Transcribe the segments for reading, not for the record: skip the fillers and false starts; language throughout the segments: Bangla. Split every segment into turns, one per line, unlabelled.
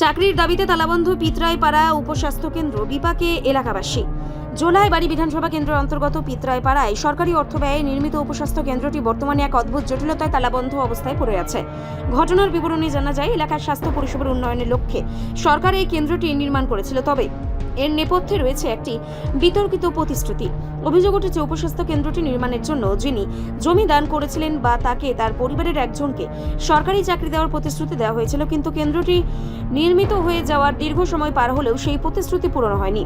চাকরির দাবিতে তালাবন্ধ পিতরাইপাড়া উপস্বাস্থ্য কেন্দ্র বিপাকে এলাকাবাসী। জোলাইবাড়ি বিধানসভা কেন্দ্রের অন্তর্গত পিতরাইপাড়ায় সরকারি অর্থ ব্যয়ে নির্মিত উপস্বাস্থ্য কেন্দ্রটি বর্তমানে এক অদ্ভুত জটিলতায় তালাবন্ধ অবস্থায় পড়ে আছে। ঘটনার বিবরণী জানা যায়, এলাকার স্বাস্থ্য পরিষেবার উন্নয়নের লক্ষ্যে সরকার এই কেন্দ্রটি নির্মাণ করেছিল। তবে এর নেপথ্যে রয়েছে একটি বিতর্কিত প্রতিশ্রুতি। অভিযোগ উঠেছে, উপস্বাস্থ্য কেন্দ্রটি নির্মাণের জন্য যিনি জমি দান করেছিলেন বা তাকে তার পরিবারের একজনকে সরকারি চাকরি দেওয়ার প্রতিশ্রুতি দেওয়া হয়েছিল, কিন্তু কেন্দ্রটি নির্মিত হয়ে যাওয়ার দীর্ঘ সময় পার হলেও সেই প্রতিশ্রুতি পূরণ হয়নি।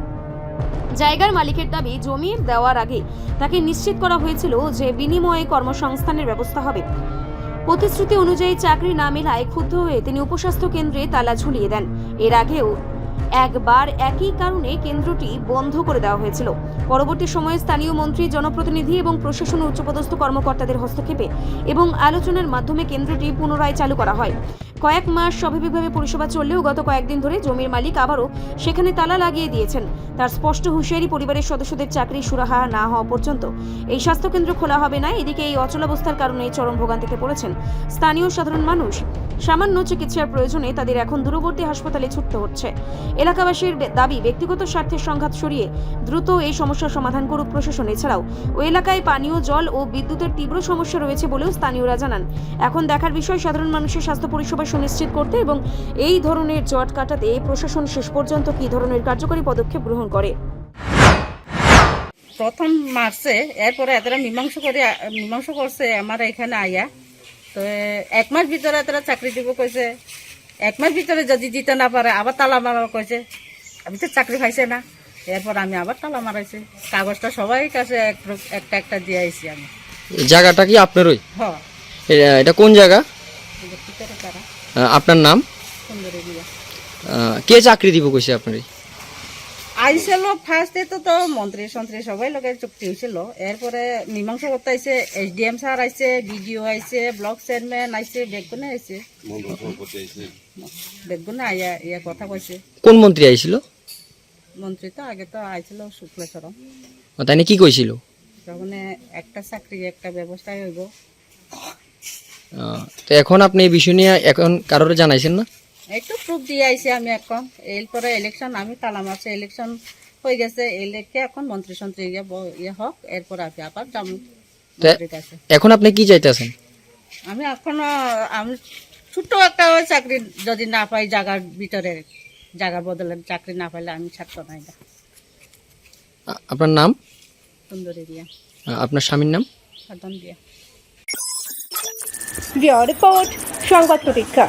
জায়গার মালিকের দাবি, জমি দেওয়ার আগে তাকে নিশ্চিত করা হয়েছিল যে বিনিময়ে কর্মসংস্থানের ব্যবস্থা হবে। প্রতিশ্রুতি অনুযায়ী চাকরি না মেলায় ক্ষুব্ধ হয়ে তিনি উপস্বাস্থ্য কেন্দ্রে তালা ঝুলিয়ে দেন। এর আগেও একবার একই কারণে কেন্দ্রটি বন্ধ করে দেওয়া হয়েছিল। পরবর্তী সময়ে স্থানীয় মন্ত্রী, জনপ্রতিনিধি এবং প্রশাসনের উচ্চপদস্থ কর্মকর্তাদের হস্তক্ষেপে এবং আলোচনার মাধ্যমে কেন্দ্রটি পুনরায় চালু করা হয়। কয়েক মাস স্বাভাবিকভাবে পরিষেবা চললেও গত কয়েকদিন ধরে জমির মালিক আবারও সেখানে তালা লাগিয়ে দিয়েছেন। তার স্পষ্ট হুঁশিয়ারি, পরিবারের সদস্যদের চাকরি সুরাহা না হওয়া পর্যন্ত এই স্বাস্থ্যকেন্দ্র খোলা হবে না। এদিকে এই অচলাবস্থার কারণে চরম ভোগান্তিতে পড়েছেন স্থানীয় সাধারণ মানুষ। সামান্য চিকিৎসার প্রয়োজনে তাদের এখন দূরবর্তী হাসপাতালে ছুটতে হচ্ছে। এলাকাবাসীর দাবি, ব্যক্তিগত স্বার্থের সংঘাত সরিয়ে দ্রুত এই সমস্যার সমাধান করুক প্রশাসন। এছাড়াও ওই এলাকায় পানীয় জল ও বিদ্যুতের তীব্র সমস্যা রয়েছে বলেও স্থানীয়রা জানান। এখন দেখার বিষয় সাধারণ মানুষের স্বাস্থ্য পরিষেবা সুনিশ্চিত করতে এবং এই ধরনের জট কাটাতে প্রশাসন শেষ পর্যন্ত কী ধরনের কার্যকরী পদক্ষেপ গ্রহণ করে।
প্রথম মার্চে এরপরে এতটা মীমাংসা করছে আমার এখানে আইয়া। তো 1 মাস ভিতরে এতটা চাকরি দিব কইছে। 1 মাস ভিতরে যদি দিতে না পারে আবার তালা মারা কইছে। আমি তো চাকরি পাইছে না, এরপর আমি আবার তালা মারাইছি। কাগজটা সবাই কাছে একটা দিয়ে আইছি আমি।
জায়গাটা কি আপনারই?
হ্যাঁ।
এটা কোন জায়গা? আপনার নাম?
সুন্দরী দিয়া।
কে চাকরি দিব কইছে আপনার?
আইছিল ফার্স্টে তো মন্ত্রী সন্ত্রী সবাই লগে চুক্তি হয়েছিল। এরপরে মীমাংসা করতে আইছে, SDM স্যার আইছে, BDO আইছে, ব্লক চেয়ারম্যান আইছে, বেগুনে আইছে, বেগুনে আইয়া ইয়া কথা কইছে।
কোন মন্ত্রী আইছিল?
মন্ত্রী তো আগে তো আইছিল শুক্লেশ্বরম।
তাই কি কইছিল?
তখন একটা চাকরি একটা ব্যবস্থায় হইব।
তো এখন আপনি এই বিষয় নিয়ে এখন কারোর জানাইছেন না?
একটু প্রুফ দিয়ে আইছি আমি এখন। এরপরে ইলেকশন আমি তালা মারছে, ইলেকশন হয়ে গেছে। এলেকে এখন মন্ত্রী সন্ত্রী ইয়ে হোক, এরপর আমি আবার যাবো।
এখন আপনি কি চাইতেছেন?
আমি এখনো আমি ছোট্ট একটা চাকরি যদি না পাই, জায়গার ভিতরে জায়গার বদলে চাকরি না পাইলে আমি ছাড়তো না। এটা
আপনার নাম?
সুন্দরী দিয়া।
আপনার স্বামীর নাম?
সাধন দিয়া।
রিপোর্ট সংবাদ প্রতীক্ষা।